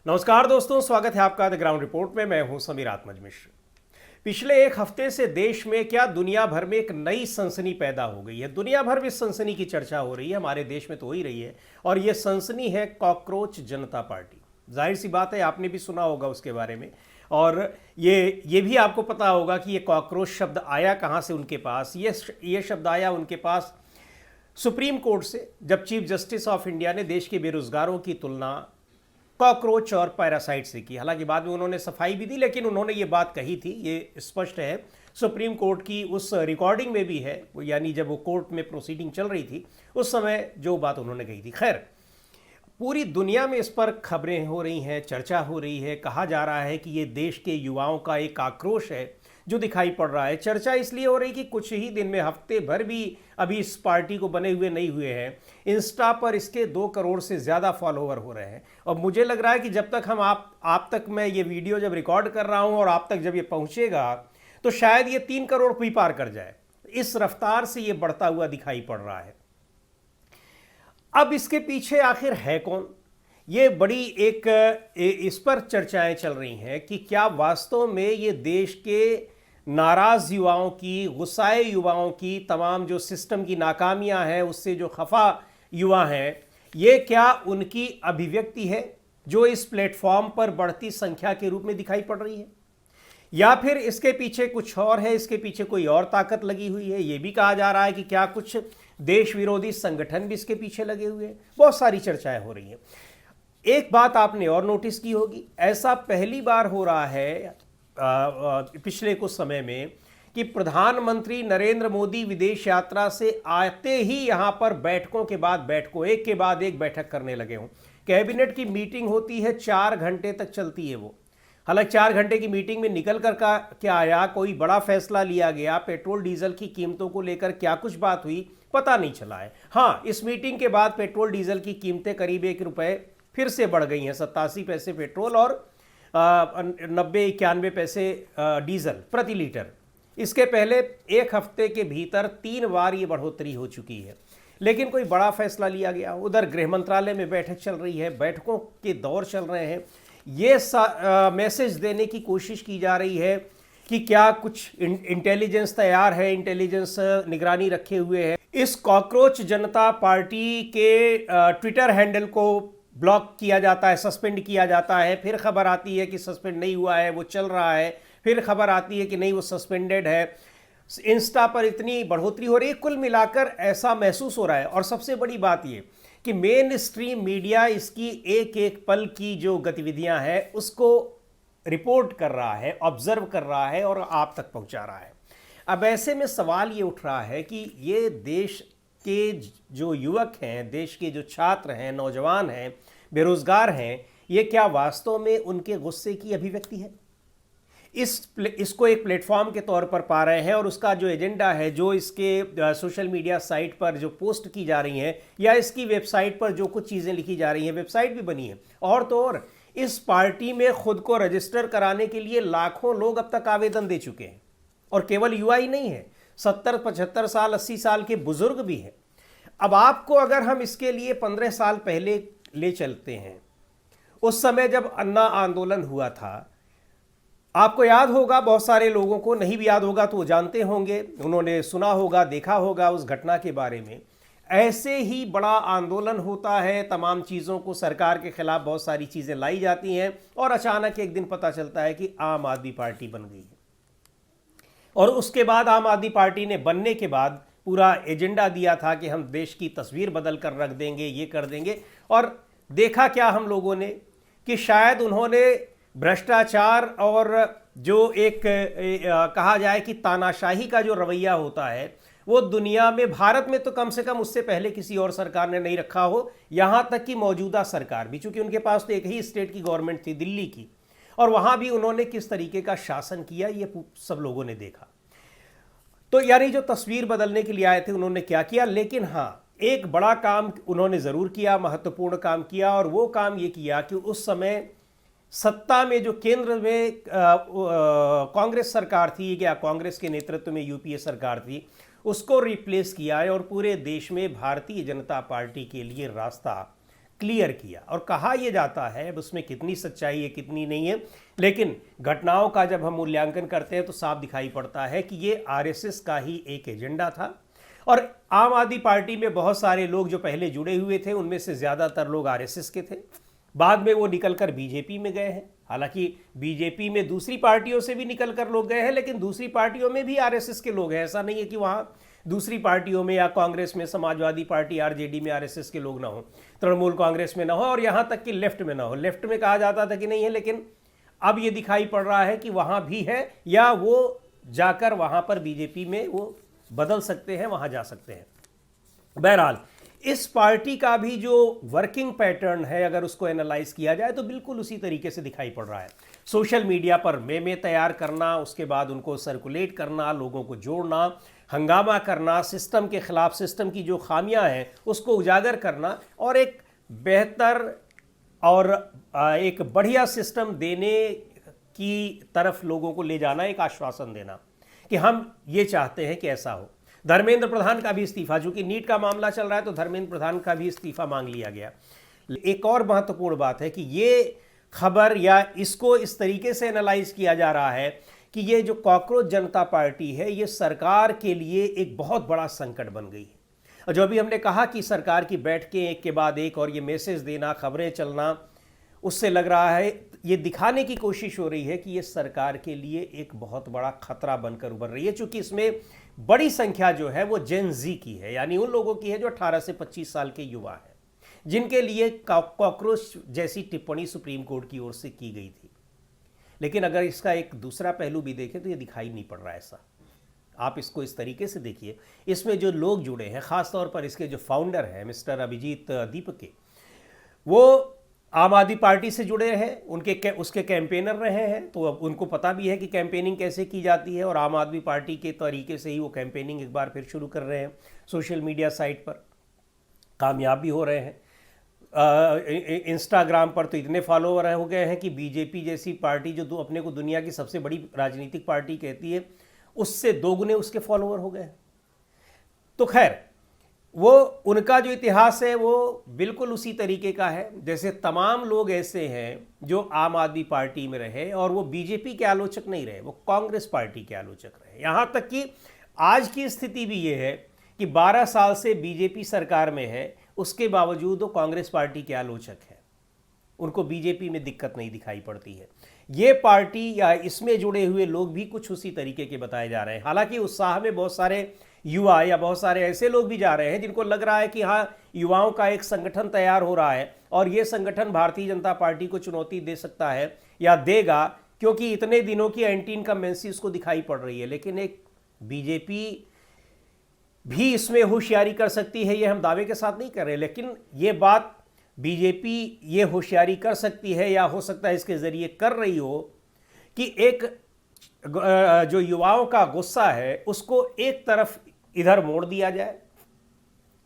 नमस्कार दोस्तों, स्वागत है आपका द ग्राउंड रिपोर्ट में। मैं हूं समीर आत्मज मिश्र। पिछले एक हफ्ते से देश में क्या दुनिया भर में एक नई सनसनी पैदा हो गई है। दुनिया भर में इस सनसनी की चर्चा हो रही है, हमारे देश में तो हो ही रही है। और यह सनसनी है कॉकरोच जनता पार्टी। जाहिर सी बात है, आपने भी सुना होगा उसके बारे में। और ये भी आपको पता होगा कि ये कॉकरोच शब्द आया कहाँ से उनके पास। ये शब्द आया उनके पास सुप्रीम कोर्ट से, जब चीफ जस्टिस ऑफ इंडिया ने देश के बेरोजगारों की तुलना कॉकरोच और पैरासाइट से की। हालांकि बाद में उन्होंने सफाई भी दी, लेकिन उन्होंने ये बात कही थी, ये स्पष्ट है, सुप्रीम कोर्ट की उस रिकॉर्डिंग में भी है, यानी जब वो कोर्ट में प्रोसीडिंग चल रही थी उस समय जो बात उन्होंने कही थी। खैर, पूरी दुनिया में इस पर खबरें हो रही हैं, चर्चा हो रही है। कहा जा रहा है कि ये देश के युवाओं का एक आक्रोश है जो दिखाई पड़ रहा है। चर्चा इसलिए हो रही कि कुछ ही दिन में, हफ्ते भर भी अभी इस पार्टी को बने हुए नहीं हुए हैं, इंस्टा पर इसके 2 करोड़ से ज़्यादा फॉलोवर हो रहे हैं। और मुझे लग रहा है कि जब तक आप तक मैं ये वीडियो जब रिकॉर्ड कर रहा हूँ और आप तक जब ये पहुँचेगा तो शायद ये 3 करोड़ भी पार कर जाए। इस रफ्तार से ये बढ़ता हुआ दिखाई पड़ रहा है। अब इसके पीछे आखिर है कौन? ये बड़ी इस पर चर्चाएं चल रही हैं कि क्या वास्तव में ये देश के नाराज युवाओं की, गुस्साए युवाओं की, तमाम जो सिस्टम की नाकामियां हैं उससे जो खफा युवा हैं, ये क्या उनकी अभिव्यक्ति है जो इस प्लेटफॉर्म पर बढ़ती संख्या के रूप में दिखाई पड़ रही है, या फिर इसके पीछे कुछ और है, इसके पीछे कोई और ताकत लगी हुई है? ये भी कहा जा रहा है कि क्या कुछ देश विरोधी संगठन भी इसके पीछे लगे हुए हैं। बहुत सारी चर्चाएं हो रही हैं। एक बात आपने और नोटिस की होगी, ऐसा पहली बार हो रहा है पिछले कुछ समय में कि प्रधानमंत्री नरेंद्र मोदी विदेश यात्रा से आते ही यहां पर बैठकों के बाद बैठकों, एक के बाद एक बैठक करने लगे हों। कैबिनेट की मीटिंग होती है, 4 घंटे तक चलती है वो। हालांकि 4 घंटे की मीटिंग में निकल कर क्या आया, कोई बड़ा फैसला लिया गया, पेट्रोल डीजल की कीमतों को लेकर क्या कुछ बात हुई, पता नहीं चला है। हाँ, इस मीटिंग के बाद पेट्रोल डीजल की कीमतें करीब 1 रुपये फिर से बढ़ गई हैं। 87 पैसे पेट्रोल और 90-91 पैसे डीजल प्रति लीटर। इसके पहले एक हफ्ते के भीतर 3 बार ये बढ़ोतरी हो चुकी है, लेकिन कोई बड़ा फैसला लिया गया? उधर गृह मंत्रालय में बैठक चल रही है, बैठकों के दौर चल रहे हैं। ये मैसेज देने की कोशिश की जा रही है कि क्या कुछ इंटेलिजेंस तैयार है, इंटेलिजेंस निगरानी रखे हुए है। इस कॉकरोच जनता पार्टी के ट्विटर हैंडल को ब्लॉक किया जाता है, सस्पेंड किया जाता है, फिर खबर आती है कि सस्पेंड नहीं हुआ है, वो चल रहा है, फिर खबर आती है कि नहीं वो सस्पेंडेड है। इंस्टा पर इतनी बढ़ोतरी हो रही है, कुल मिलाकर ऐसा महसूस हो रहा है। और सबसे बड़ी बात ये कि मेन स्ट्रीम मीडिया इसकी एक एक पल की जो गतिविधियां हैं उसको रिपोर्ट कर रहा है, ऑब्जर्व कर रहा है और आप तक पहुंचा रहा है। अब ऐसे में सवाल ये उठ रहा है कि ये देश के जो युवक हैं, देश के जो छात्र हैं, नौजवान हैं, बेरोजगार हैं, ये क्या वास्तव में उनके गुस्से की अभिव्यक्ति है? इसको एक प्लेटफॉर्म के तौर पर पा रहे हैं और उसका जो एजेंडा है, जो इसके सोशल मीडिया साइट पर जो पोस्ट की जा रही हैं या इसकी वेबसाइट पर जो कुछ चीज़ें लिखी जा रही हैं, वेबसाइट भी बनी है, और तो और इस पार्टी में खुद को रजिस्टर कराने के लिए लाखों लोग अब तक आवेदन दे चुके हैं। और केवल युवा ही नहीं है, 70-75 साल 80 साल के बुजुर्ग भी हैं। अब आपको अगर हम इसके लिए 15 साल पहले ले चलते हैं, उस समय जब अन्ना आंदोलन हुआ था, आपको याद होगा, बहुत सारे लोगों को नहीं भी याद होगा तो वो जानते होंगे, उन्होंने सुना होगा, देखा होगा उस घटना के बारे में। ऐसे ही बड़ा आंदोलन होता है, तमाम चीज़ों को सरकार के खिलाफ बहुत सारी चीज़ें लाई जाती हैं और अचानक एक दिन पता चलता है कि आम आदमी पार्टी बन गई है। और उसके बाद आम आदमी पार्टी ने बनने के बाद पूरा एजेंडा दिया था कि हम देश की तस्वीर बदल कर रख देंगे, ये कर देंगे। और देखा क्या हम लोगों ने कि शायद उन्होंने भ्रष्टाचार और जो एक कहा जाए कि तानाशाही का जो रवैया होता है, वो दुनिया में, भारत में तो कम से कम उससे पहले किसी और सरकार ने नहीं रखा हो, यहाँ तक कि मौजूदा सरकार भी, चूंकि उनके पास तो एक ही स्टेट की गवर्नमेंट थी, दिल्ली की, और वहाँ भी उन्होंने किस तरीके का शासन किया ये सब लोगों ने देखा। तो यानी जो तस्वीर बदलने के लिए आए थे उन्होंने क्या किया। लेकिन हाँ, एक बड़ा काम उन्होंने ज़रूर किया, महत्वपूर्ण काम किया, और वो काम ये किया कि उस समय सत्ता में जो केंद्र में कांग्रेस सरकार थी, या कांग्रेस के नेतृत्व में यूपीए सरकार थी, उसको रिप्लेस किया है और पूरे देश में भारतीय जनता पार्टी के लिए रास्ता क्लियर किया और कहा यह जाता है, अब उसमें कितनी सच्चाई है कितनी नहीं है, लेकिन घटनाओं का जब हम मूल्यांकन करते हैं तो साफ दिखाई पड़ता है कि ये आरएसएस का ही एक एजेंडा था। और आम आदमी पार्टी में बहुत सारे लोग जो पहले जुड़े हुए थे उनमें से ज़्यादातर लोग आरएसएस के थे, बाद में वो निकलकर बीजेपी में गए हैं। हालांकि बीजेपी में दूसरी पार्टियों से भी निकलकर लोग गए हैं, लेकिन दूसरी पार्टियों में भी आरएसएस के लोग हैं। ऐसा नहीं है कि वहाँ दूसरी पार्टियों में या कांग्रेस में, समाजवादी पार्टी आरजेडी में आरएसएस के लोग ना हो, तृणमूल कांग्रेस में ना हो, और यहाँ तक कि लेफ्ट में ना हो। लेफ्ट में कहा जाता था कि नहीं है, लेकिन अब ये दिखाई पड़ रहा है कि वहाँ भी है, या वो जाकर वहाँ पर बीजेपी में वो बदल सकते हैं, वहाँ जा सकते हैं। बहरहाल इस पार्टी का भी जो वर्किंग पैटर्न है, अगर उसको एनालाइज किया जाए तो बिल्कुल उसी तरीके से दिखाई पड़ रहा है। सोशल मीडिया पर मेमे तैयार करना, उसके बाद उनको सर्कुलेट करना, लोगों को जोड़ना, हंगामा करना, सिस्टम के खिलाफ, सिस्टम की जो खामियां हैं उसको उजागर करना, और एक बेहतर और एक बढ़िया सिस्टम देने की तरफ लोगों को ले जाना, एक आश्वासन देना कि हम ये चाहते हैं कि ऐसा हो। धर्मेंद्र प्रधान का भी इस्तीफा, चूंकि नीट का मामला चल रहा है तो धर्मेंद्र प्रधान का भी इस्तीफा मांग लिया गया। एक और महत्वपूर्ण बात है कि ये खबर या इसको इस तरीके से एनालाइज किया जा रहा है कि ये जो कॉकरोच जनता पार्टी है ये सरकार के लिए एक बहुत बड़ा संकट बन गई है। और जो अभी हमने कहा कि सरकार की बैठकें एक के बाद एक और ये मैसेज देना, खबरें चलना, उससे लग रहा है, ये दिखाने की कोशिश हो रही है कि ये सरकार के लिए एक बहुत बड़ा खतरा बनकर उभर रही है, क्योंकि इसमें बड़ी संख्या जो है वो जेन जी की है, यानी उन लोगों की है जो 18 से 25 साल के युवा हैं, जिनके लिए कॉकरोच जैसी टिप्पणी सुप्रीम कोर्ट की ओर से की गई थी। लेकिन अगर इसका एक दूसरा पहलू भी देखें तो ये दिखाई नहीं पड़ रहा है ऐसा। आप इसको इस तरीके से देखिए, इसमें जो लोग जुड़े हैं, ख़ासतौर पर इसके जो फाउंडर हैं मिस्टर अभिजीत दीपके, वो आम आदमी पार्टी से जुड़े हैं, उसके कैंपेनर रहे हैं, तो अब उनको पता भी है कि कैंपेनिंग कैसे की जाती है, और आम आदमी पार्टी के तरीके से ही वो कैंपेनिंग एक बार फिर शुरू कर रहे हैं। सोशल मीडिया साइट पर कामयाब भी हो रहे हैं। इंस्टाग्राम पर तो इतने फॉलोवर हो गए हैं कि बीजेपी जैसी पार्टी जो अपने को दुनिया की सबसे बड़ी राजनीतिक पार्टी कहती है, उससे दोगुने उसके फॉलोवर हो गए। तो खैर, वो उनका जो इतिहास है वो बिल्कुल उसी तरीके का है जैसे तमाम लोग ऐसे हैं जो आम आदमी पार्टी में रहे और वो बीजेपी के आलोचक नहीं रहे, वो कांग्रेस पार्टी के आलोचक रहे। यहाँ तक कि आज की स्थिति भी ये है कि 12 साल से बीजेपी सरकार में है, उसके बावजूद वो कांग्रेस पार्टी के आलोचक हैं, उनको बीजेपी में दिक्कत नहीं दिखाई पड़ती है। ये पार्टी या इसमें जुड़े हुए लोग भी कुछ उसी तरीके के बताए जा रहे हैं। हालांकि उत्साह में बहुत सारे युवा या बहुत सारे ऐसे लोग भी जा रहे हैं जिनको लग रहा है कि हाँ, युवाओं का एक संगठन तैयार हो रहा है और ये संगठन भारतीय जनता पार्टी को चुनौती दे सकता है या देगा, क्योंकि इतने दिनों की एंटी इनकम्बेंसी उसको दिखाई पड़ रही है। लेकिन एक बीजेपी भी इसमें होशियारी कर सकती है, ये हम दावे के साथ नहीं कर रहे, लेकिन ये बात बीजेपी ये होशियारी कर सकती है या हो सकता है इसके ज़रिए कर रही हो कि एक जो युवाओं का गुस्सा है उसको एक तरफ इधर मोड़ दिया जाए,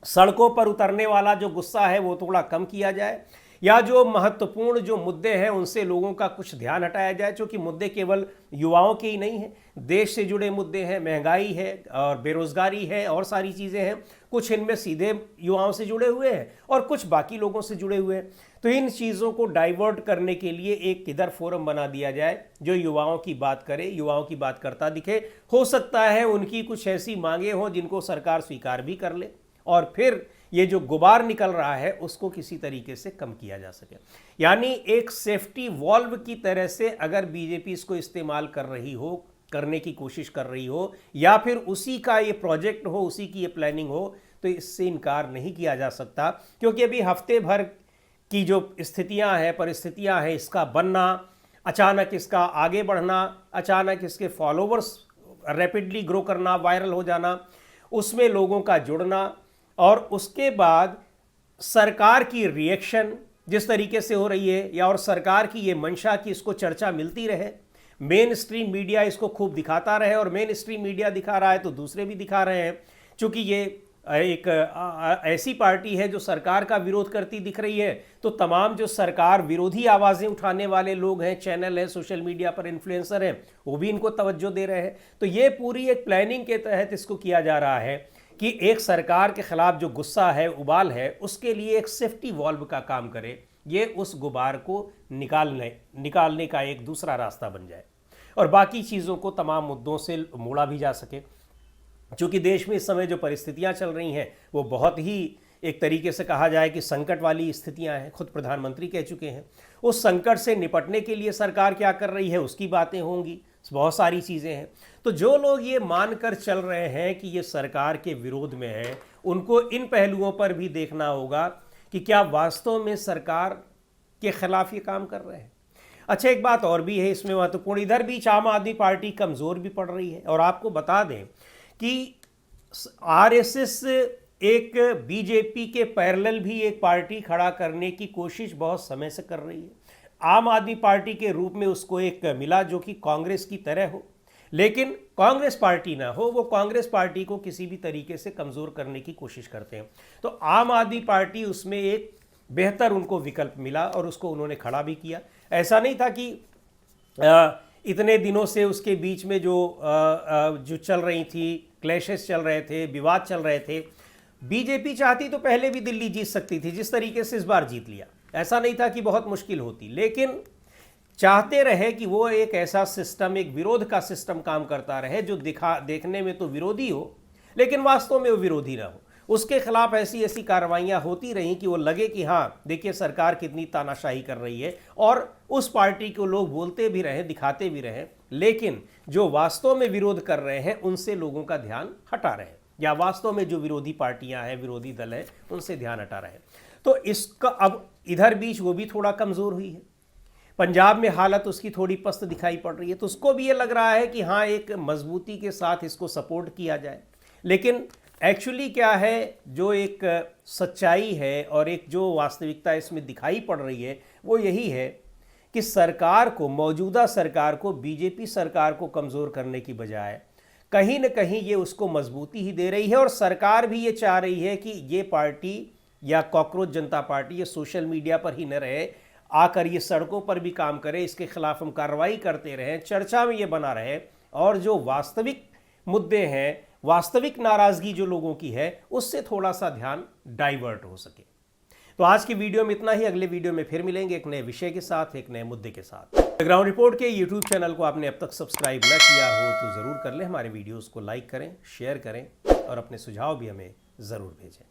सड़कों पर उतरने वाला जो गुस्सा है वो थोड़ा कम किया जाए, या जो महत्वपूर्ण जो मुद्दे हैं उनसे लोगों का कुछ ध्यान हटाया जाए। क्योंकि मुद्दे केवल युवाओं के ही नहीं हैं, देश से जुड़े मुद्दे हैं, महंगाई है और बेरोजगारी है और सारी चीज़ें हैं। कुछ इनमें सीधे युवाओं से जुड़े हुए हैं और कुछ बाकी लोगों से जुड़े हुए हैं। तो इन चीज़ों को डाइवर्ट करने के लिए एक किधर फोरम बना दिया जाए जो युवाओं की बात करे, युवाओं की बात करता दिखे। हो सकता है उनकी कुछ ऐसी मांगे हों जिनको सरकार स्वीकार भी कर ले और फिर ये जो गुबार निकल रहा है उसको किसी तरीके से कम किया जा सके। यानी एक सेफ्टी वॉल्व की तरह से अगर बीजेपी इसको इस्तेमाल कर रही हो, करने की कोशिश कर रही हो, या फिर उसी का ये प्रोजेक्ट हो, उसी की ये प्लानिंग हो, तो इससे इनकार नहीं किया जा सकता। क्योंकि अभी हफ्ते भर की जो स्थितियां हैं, परिस्थितियां हैं, इसका बनना, अचानक इसका आगे बढ़ना, अचानक इसके फॉलोवर्स रैपिडली ग्रो करना, वायरल हो जाना, उसमें लोगों का जुड़ना, और उसके बाद सरकार की रिएक्शन जिस तरीके से हो रही है, या और सरकार की ये मंशा कि इसको चर्चा मिलती रहे, मेन स्ट्रीम मीडिया इसको खूब दिखाता रहे, और मेन स्ट्रीम मीडिया दिखा रहा है तो दूसरे भी दिखा रहे हैं। चूँकि ये एक ऐसी पार्टी है जो सरकार का विरोध करती दिख रही है, तो तमाम जो सरकार विरोधी आवाज़ें उठाने वाले लोग हैं, चैनल हैं, सोशल मीडिया पर इन्फ्लुएंसर हैं, वो भी इनको तवज्जो दे रहे हैं। तो ये पूरी एक प्लानिंग के तहत इसको किया जा रहा है कि एक सरकार के खिलाफ जो गुस्सा है, उबाल है, उसके लिए एक सेफ्टी वॉल्व का काम करे, ये उस गुबार को निकालने का एक दूसरा रास्ता बन जाए और बाकी चीज़ों को तमाम मुद्दों से मोड़ा भी जा सके। चूँकि देश में इस समय जो परिस्थितियाँ चल रही हैं वो बहुत ही एक तरीके से कहा जाए कि संकट वाली स्थितियाँ हैं, खुद प्रधानमंत्री कह चुके हैं। उस संकट से निपटने के लिए सरकार क्या कर रही है उसकी बातें होंगी, बहुत सारी चीज़ें हैं। तो जो लोग ये मानकर चल रहे हैं कि ये सरकार के विरोध में है, उनको इन पहलुओं पर भी देखना होगा कि क्या वास्तव में सरकार के खिलाफ ये काम कर रहे हैं। अच्छा, एक बात और भी है इसमें महत्वपूर्ण, इधर बीच आम आदमी पार्टी कमज़ोर भी पड़ रही है। और आपको बता दें कि आरएसएस एक बीजेपी के पैरेलल भी एक पार्टी खड़ा करने की कोशिश बहुत समय से कर रही है। आम आदमी पार्टी के रूप में उसको एक मिला जो कि कांग्रेस की तरह हो, लेकिन कांग्रेस पार्टी ना हो, वो कांग्रेस पार्टी को किसी भी तरीके से कमज़ोर करने की कोशिश करते हैं। तो आम आदमी पार्टी उसमें एक बेहतर उनको विकल्प मिला और उसको उन्होंने खड़ा भी किया। ऐसा नहीं था कि इतने दिनों से उसके बीच में जो चल रही थी, क्लैशेस चल रहे थे, विवाद चल रहे थे। बीजेपी चाहती तो पहले भी दिल्ली जीत सकती थी, जिस तरीके से इस बार जीत लिया। ऐसा नहीं था कि बहुत मुश्किल होती, लेकिन चाहते रहे कि वो एक ऐसा सिस्टम, एक विरोध का सिस्टम काम करता रहे जो देखने में तो विरोधी हो लेकिन वास्तव में वो विरोधी ना हो। उसके खिलाफ ऐसी ऐसी कार्रवाइयाँ होती रहीं कि वो लगे कि हाँ देखिए सरकार कितनी तानाशाही कर रही है, और उस पार्टी को लोग बोलते भी रहें, दिखाते भी रहें, लेकिन जो वास्तव में विरोध कर रहे हैं उनसे लोगों का ध्यान हटा रहे हैं, या वास्तव में जो विरोधी पार्टियां हैं, विरोधी दल हैं, उनसे ध्यान हटा रहे हैं। तो इसका अब इधर बीच वो भी थोड़ा कमज़ोर हुई है। पंजाब में हालत उसकी थोड़ी पस्त दिखाई पड़ रही है, तो उसको भी ये लग रहा है कि हाँ एक मजबूती के साथ इसको सपोर्ट किया जाए। लेकिन एक्चुअली क्या है, जो एक सच्चाई है और एक जो वास्तविकता इसमें दिखाई पड़ रही है वो यही है कि सरकार को, मौजूदा सरकार को, बीजेपी सरकार को कमज़ोर करने की बजाय कहीं न कहीं ये उसको मजबूती ही दे रही है। और सरकार भी ये चाह रही है कि ये पार्टी या कॉकरोच जनता पार्टी ये सोशल मीडिया पर ही न रहे, आकर ये सड़कों पर भी काम करे, इसके खिलाफ हम कार्रवाई करते रहें, चर्चा में ये बना रहे, और जो वास्तविक मुद्दे हैं, वास्तविक नाराज़गी जो लोगों की है, उससे थोड़ा सा ध्यान डाइवर्ट हो सके। तो आज की वीडियो में इतना ही। अगले वीडियो में फिर मिलेंगे एक नए विषय के साथ, एक नए मुद्दे के साथ। ग्राउंड रिपोर्ट के यूट्यूब चैनल को आपने अब तक सब्सक्राइब न किया हो तो ज़रूर कर लें। हमारे वीडियोस को लाइक करें, शेयर करें और अपने सुझाव भी हमें ज़रूर भेजें।